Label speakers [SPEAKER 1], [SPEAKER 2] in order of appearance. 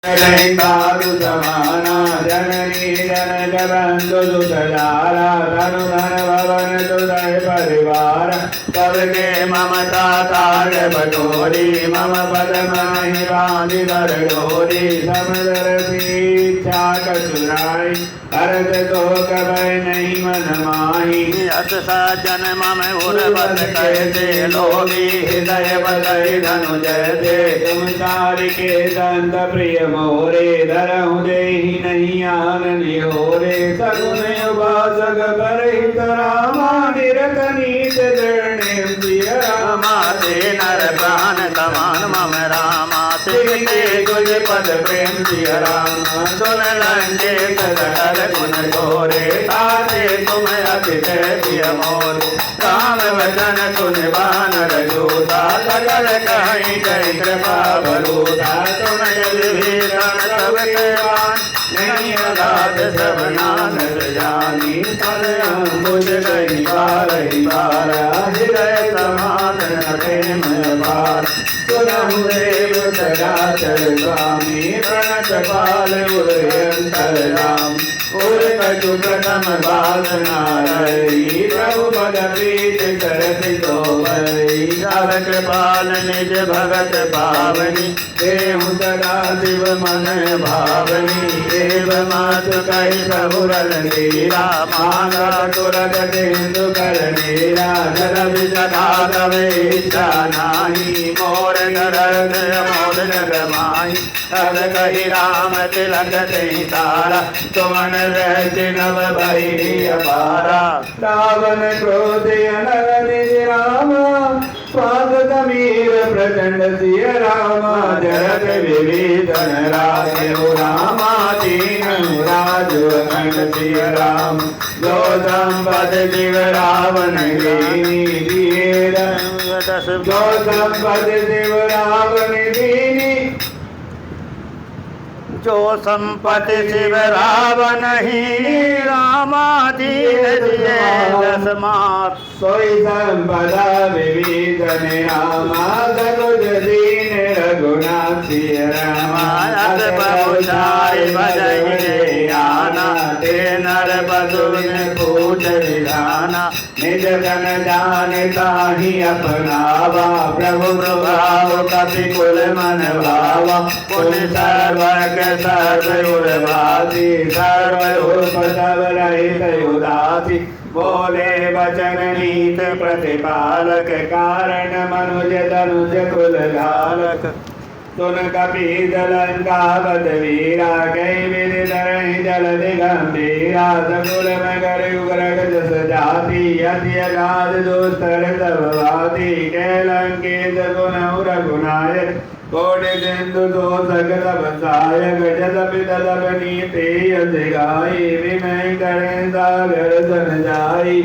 [SPEAKER 1] साधु समाना जननी जनक बंधु सुखदारा धनु धन भवन तुदय परिवार सबके ममता तार बटोरी मम पद महि बांधि धर डोरी समदर पीछा कसुराई भरत तो कभय नहीं मन माही अस सज्जन मम उर्वत कहते लोभी हृदय बदय धनु जयते तुम तारिके दंत प्रिय मोरे धरहु देहि नहीं आनन होरे सगुन उपासक बरहित रामा निरत नीत दृढ़ प्रिय रामा ते नर प्राण समान मम रामा सिखते तुझ पद प्रेम प्रिय रामा सुन लंके सदर गुण गोरे ताते तुम अति प्रिय मोरे राम वचन सुन बानर जोता सकल कहीं जय कृपा बलूता तुम विभीषण सब केवान नहीं अगाध सब नानक जानी पर अंबुज कहीं पार हृदय समान प्रेम पार सुनहु देव सदाचर स्वामी प्रणत पाल उदयंतर राम उर कटु प्रथम वासना रही प्रभु पद प्रीत करत तो भई सब कृपाल निज भगत पावनी देहु सदा शिव मन भावनी देव मातु कहि प्रभु रल लीला मांगा तुरत सिंधु कर नीला जल विसदा तवे इच्छा नाही मोर नरद मोद जग माही तब कही राम तिलक ते तारा तुमन रहते नव भई अपारा रावण क्रोध अनल निज रामा स्वाद समीर प्रचंड सिय रामा जरत विभीषण राजो रामा दीन राजो अखंड सिय राम जो संपद शिव रावण दीनी दिए जो संपद शिव रावण दीनी जो संपत्ति शिव रावण ही रामादीन दिए दसमात सोई संपदा विभीषण रामा सकुज दीन रघुनाथ सिय रामा अस बहुचारि बजहि आना ते नर बधु पूज विधाना निज जन जानता ही अपनावा प्रभु प्रभाव कपि कुल मन भावा पुण्य सर्वज्ञ सर्वयुर्वासी सर्वरूप सब रहित उदासी बोले वचन नीत प्रतिपालक कारण मनुज तनुज कुल घालक सुन कपि लंका बद वीरा कई विधि धरहि जल गंभीरा सकुल मगर उग्र जस जाति यदि अगाध दुस्तर सब भाति कैलंके गुण रघुनायक कोटि सिंधु दोषक तब सायक जदपि तदप नीति यस गाई विनय करें सागर सन जाई